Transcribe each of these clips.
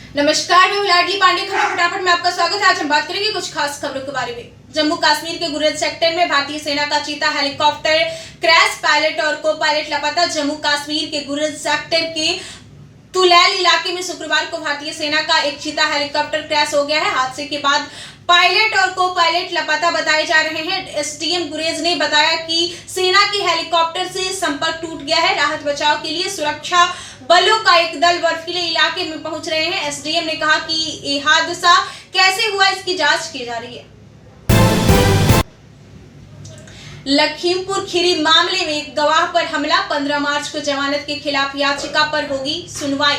नमस्कार, मैं हूं लाडली पांडे। खबर फटाफट में आपका स्वागत है। आज हम बात करेंगे कुछ खास खबरों के बारे में। जम्मू कश्मीर के गुरेज सेक्टर में भारतीय सेना का चीता हेलीकॉप्टर क्रैश, पायलट और को पायलट लापता। जम्मू कश्मीर के गुरेज सेक्टर के तुलैल इलाके में शुक्रवार को भारतीय सेना का एक चीता हेलीकॉप्टर क्रैश हो गया है। हादसे के बाद पायलट और को पायलट लापता बताए जा रहे हैं। एसडीएम गुरेज ने बताया कि सेना के हेलीकॉप्टर से संपर्क टूट गया है। राहत बचाव के लिए सुरक्षा बलों का एक दल बर्फीले इलाके में पहुंच रहे हैं। एसडीएम ने कहा कि ये हादसा कैसे हुआ, इसकी जांच की जा रही है। लखीमपुर खीरी मामले में एक गवाह पर हमला, 15 मार्च को जमानत के खिलाफ याचिका पर होगी सुनवाई।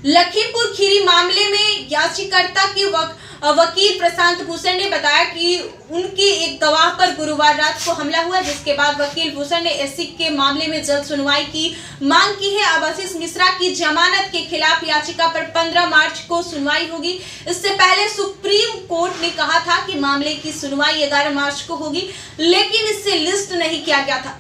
लखीमपुर खीरी मामले में याचिकाकर्ता की वकील प्रशांत भूषण ने बताया कि उनके एक गवाह पर गुरुवार रात को हमला हुआ, जिसके बाद वकील भूषण ने एससी के मामले में जल्द सुनवाई की मांग की है। अब आशीष मिश्रा की जमानत के खिलाफ याचिका पर 15 मार्च को सुनवाई होगी। इससे पहले सुप्रीम कोर्ट ने कहा था कि मामले की सुनवाई 11 मार्च को होगी, लेकिन इससे लिस्ट नहीं किया गया था।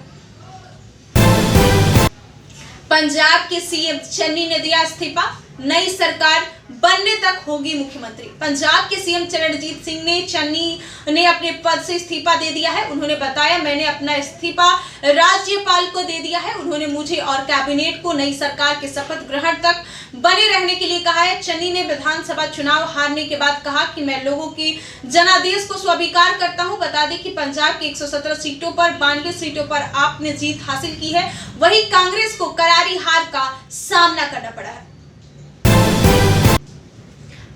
पंजाब के सीएम चन्नी ने दिया इस्तीफा, नई सरकार बनने तक होगी मुख्यमंत्री। पंजाब के सीएम चरणजीत सिंह ने चन्नी ने अपने पद से इस्तीफा दे दिया है। उन्होंने बताया, मैंने अपना इस्तीफा राज्यपाल को दे दिया है। उन्होंने मुझे और कैबिनेट को नई सरकार के शपथ ग्रहण तक बने रहने के लिए कहा है। चन्नी ने विधानसभा चुनाव हारने के बाद कहा कि मैं लोगों के जनादेश को स्वीकार करता हूं। बता दें कि पंजाब की 117 सीटों पर 92 सीटों पर आप ने जीत हासिल की है। वहीं कांग्रेस को करारी हार का सामना करना पड़ा है।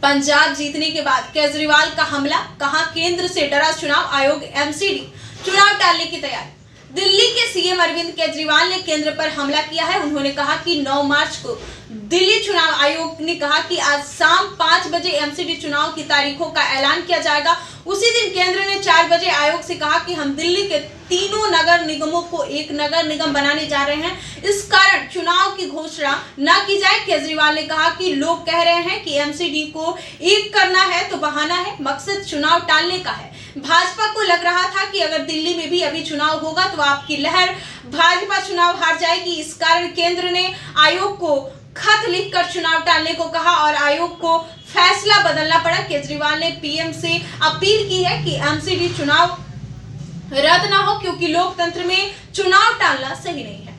पंजाब जीतने के बाद केजरीवाल का हमला, कहा केंद्र से डरा चुनाव आयोग, एमसीडी चुनाव टालने की तैयारी। दिल्ली के सीएम अरविंद केजरीवाल ने केंद्र पर हमला किया है। उन्होंने कहा कि 9 मार्च को दिल्ली चुनाव आयोग ने कहा कि आज शाम 5 बजे एमसीडी चुनाव की तारीखों का ऐलान किया जाएगा। उसी दिन केंद्र ने 4 बजे आयोग से कहा कि हम दिल्ली के तीनों नगर निगमों को एक नगर निगम बनाने जा रहे हैं, इस कारण चुनाव की घोषणा न की जाए। केजरीवाल ने कहा कि लोग कह रहे हैं कि एमसीडी को एक करना है तो बहाना है, मकसद चुनाव टालने का है। भाजपा को लग रहा था कि अगर दिल्ली में भी अभी चुनाव होगा तो आपकी लहर भाजपा चुनाव हार जाएगी। इस कारण केंद्र ने आयोग को खत लिखकर चुनाव टालने को कहा और आयोग को फैसला बदलना पड़ा। केजरीवाल ने पीएम से अपील की है कि एमसीडी चुनाव रद्द ना हो, क्योंकि लोकतंत्र में चुनाव टालना सही नहीं है।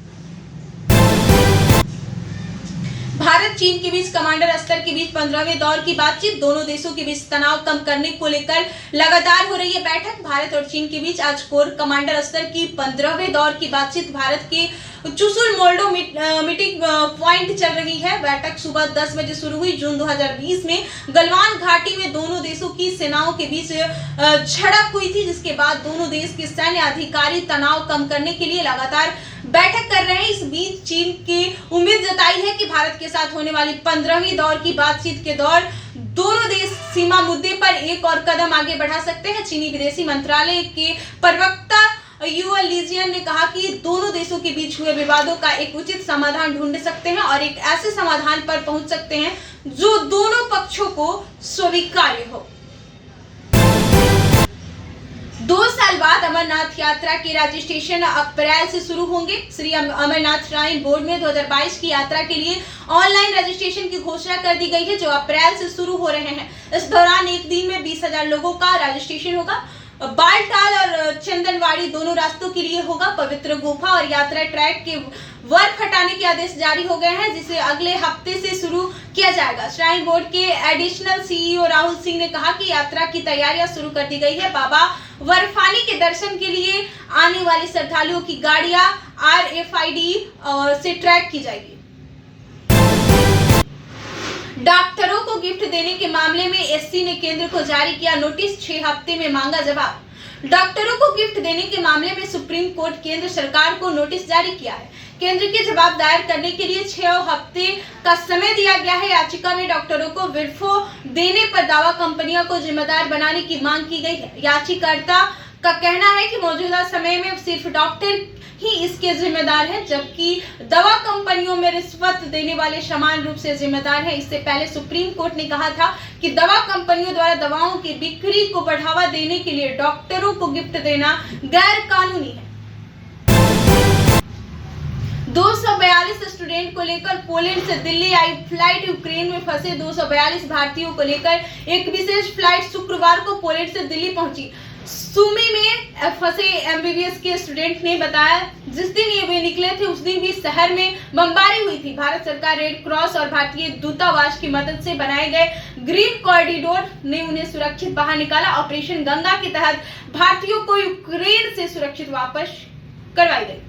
भारत चीन के बीच कमांडर स्तर के बीच 15वें दौर की बातचीत, दोनों देशों के बीच तनाव कम करने को लेकर लगातार हो रही है बैठक। भारत और चीन के बीच आज कोर कमांडर स्तर की 15वें दौर की बातचीत भारत के चुशुल मोल्डो मीटिंग पॉइंट चल रही है। बैठक सुबह 10 बजे शुरू हुई। जून 2020 में गलवान घाटी में दोनों देशों की सेनाओं के बीच झड़प हुई थी, जिसके बाद दोनों देश के सैन्य अधिकारी तनाव कम करने के लिए लगातार बैठक कर रहे हैं। इस बीच चीन की उम्मीद जताई है कि भारत के साथ होने वाली 15वीं दौर की बातचीत के दौर दोनों देश सीमा मुद्दे पर एक और कदम आगे बढ़ा सकते हैं। चीनी विदेशी मंत्रालय के प्रवक्ता युवा लीजियन ने कहा कि दोनों देशों के बीच हुए विवादों का एक उचित समाधान ढूंढ सकते हैं और एक ऐसे समाधान पर पहुंच सकते हैं जो दोनों पक्षों को स्वीकार्य हो। 2 साल बाद अमरनाथ यात्रा के रजिस्ट्रेशन अप्रैल से शुरू होंगे। श्री अमरनाथ श्राइन बोर्ड में 2022 की यात्रा के लिए ऑनलाइन रजिस्ट्रेशन की घोषणा कर दी गई है, जो अप्रैल से शुरू हो रहे हैं। इस दौरान एक दिन में 20,000 लोगों का रजिस्ट्रेशन होगा। बालटाल और चंदनवाड़ी दोनों रास्तों के लिए होगा। पवित्र गुफा और यात्रा ट्रैक के वर्क हटाने के आदेश जारी हो गए हैं, जिसे अगले हफ्ते से शुरू किया जाएगा। श्राइन बोर्ड के एडिशनल सीईओ राहुल सिंह ने कहा कि यात्रा की तैयारियां शुरू कर दी गई है। बाबा बर्फानी के दर्शन के लिए आने वाले श्रद्धालुओं की गाड़ियां RFID से ट्रैक की जाएगी। डॉक्टरों को गिफ्ट देने के मामले में एससी ने केंद्र को जारी किया नोटिस, 6 हफ्ते में मांगा जवाब। डॉक्टरों को गिफ्ट देने के मामले में सुप्रीम कोर्ट केंद्र सरकार को नोटिस जारी किया है। केंद्र के जवाब दायर करने के लिए 6 हफ्ते का समय दिया गया है। याचिका में डॉक्टरों को विर्फो देने पर दवा कंपनियों को जिम्मेदार बनाने की मांग की गई है। याचिकाकर्ता का कहना है कि मौजूदा समय में सिर्फ डॉक्टर ही इसके जिम्मेदार है, जबकि दवा कंपनियों में रिश्वत देने वाले समान रूप से जिम्मेदार है। इससे पहले सुप्रीम कोर्ट ने कहा था कि दवा कंपनियों द्वारा दवाओं की बिक्री को बढ़ावा देने के लिए डॉक्टरों को गिफ्ट देना गैर कानूनी है। 242 स्टूडेंट को लेकर पोलैंड से दिल्ली आई फ्लाइट। यूक्रेन में फंसे 242 भारतीयों को लेकर एक विशेष फ्लाइट शुक्रवार को पोलैंड से दिल्ली पहुंची। सुमी में फंसे एमबीबीएस के स्टूडेंट ने बताया, जिस दिन ये वे निकले थे उस दिन भी शहर में बमबारी हुई थी। भारत सरकार, रेड क्रॉस और भारतीय दूतावास की मदद से बनाए गए ग्रीन कॉरिडोर ने उन्हें सुरक्षित बाहर निकाला। ऑपरेशन गंगा के तहत भारतीयों को यूक्रेन से सुरक्षित वापस करवाई गई।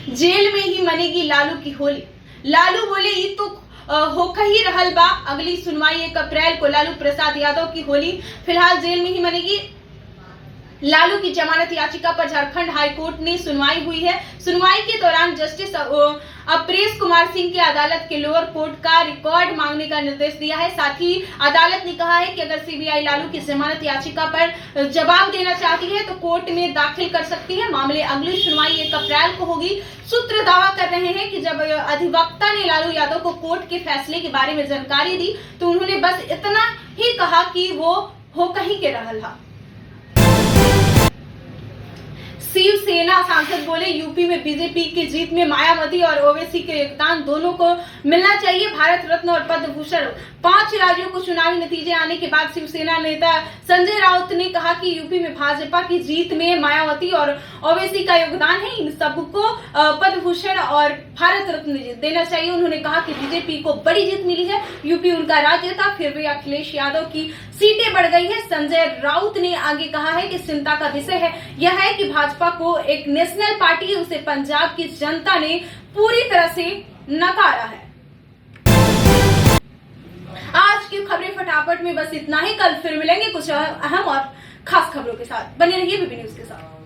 जेल में ही मनेगी लालू की होली। लालू बोले, ये तो होकर ही रहल बा। अगली सुनवाई 1 अप्रैल को लालू प्रसाद यादव की होली। फिलहाल जेल में ही मनेगी। लालू की जमानत याचिका पर झारखंड हाईकोर्ट में सुनवाई हुई है। सुनवाई के दौरान जस्टिस अपरेश कुमार सिंह की अदालत के लोअर कोर्ट का रिकॉर्ड मांगने का निर्देश दिया है। साथ ही अदालत ने कहा है कि अगर सीबीआई लालू की जमानत याचिका पर जवाब देना चाहती है तो कोर्ट में दाखिल कर सकती है। मामले अगली सुनवाई 1 अप्रैल को होगी। सूत्र दावा कर रहे हैं कि जब अधिवक्ता ने लालू यादव को कोर्ट के फैसले के बारे में जानकारी दी तो उन्होंने बस इतना ही कहा कि वो हो कहीं के रहल हा। शिवसेना सांसद बोले, यूपी में बीजेपी की जीत में मायावती और ओवैसी के योगदान दोनों को मिलना चाहिए। भारत रत्न और पद्म भूषण 5 राज्यों को चुनावी नतीजे आने के बाद शिवसेना नेता संजय राउत ने कहा कि यूपी में भाजपा की जीत में मायावती और ओवैसी का योगदान है। इन सबको पद्म भूषण और भारत रत्न देना चाहिए। उन्होंने कहा कि बीजेपी को बड़ी जीत मिली है। यूपी उनका राज्य था, फिर भी अखिलेश यादव की सीटें बढ़ गई है। संजय राउत ने आगे कहा है कि चिंता का विषय है यह है कि भाजपा को एक नेशनल पार्टी है, उसे पंजाब की जनता ने पूरी तरह से नकारा है। आज की खबरें फटाफट में बस इतना ही। कल फिर मिलेंगे कुछ अहम और खास खबरों के साथ। बने रहिए बीबी न्यूज के साथ।